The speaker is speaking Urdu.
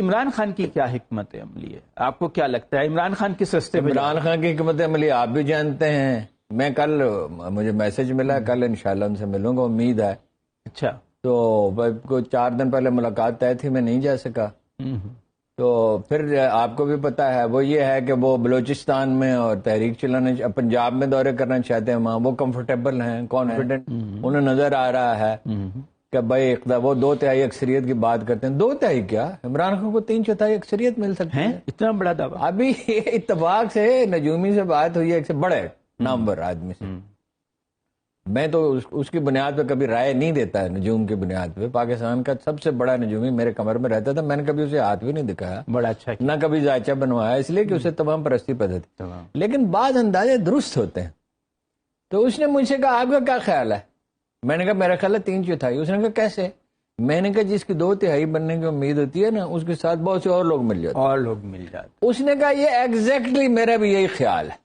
عمران خان کی کیا حکمت عملی ہے؟ آپ کو کیا لگتا ہے عمران خان کس رستے پہ؟ عمران خان کی حکمت عملی آپ بھی جانتے ہیں. میں کل مجھے میسج ملا، کل انشاءاللہ ان سے ملوں گا، امید ہے. اچھا. تو کوئی 4 دن پہلے ملاقات طے تھی، میں نہیں جا سکا. تو پھر آپ کو بھی پتا ہے وہ یہ ہے کہ وہ بلوچستان میں اور تحریک چلانا، پنجاب میں دورے کرنا چاہتے ہیں. وہاں وہ کمفرٹیبل ہیں، کانفیڈنٹ انہیں نظر آ رہا ہے کہ بھائی وہ 2/3 اکثریت کی بات کرتے ہیں. 2/3 کیا، عمران خان کو 3/4 اکثریت مل سکتی ہے. اتنا بڑا دعویٰ؟ ابھی اتفاق سے نجومی سے بات ہوئی ہے، ایک سے بڑے نامور آدمی سے. میں تو اس کی بنیاد پہ کبھی رائے نہیں دیتا ہے، نجوم کی بنیاد پہ. پاکستان کا سب سے بڑا نجومی میرے کمر میں رہتا تھا، میں نے کبھی اسے ہاتھ بھی نہیں دکھایا، بڑا اچھا نہ کبھی ذائچہ بنوایا، اس لیے کہ اسے تمام پرستی پتہ تھی. لیکن بعض اندازے درست ہوتے ہیں. تو اس نے مجھ سے کہا آپ کا کیا خیال ہے؟ میں نے کہا میرا خیال ہے 3/4. اس نے کہا کیسے؟ میں نے کہا جس کی 2/3 بننے کی امید ہوتی ہے نا، اس کے ساتھ بہت سے اور لوگ مل جاتے. اور لوگ مل جاتے. اس نے کہا یہ ایگزیکٹلی میرا بھی یہی خیال ہے.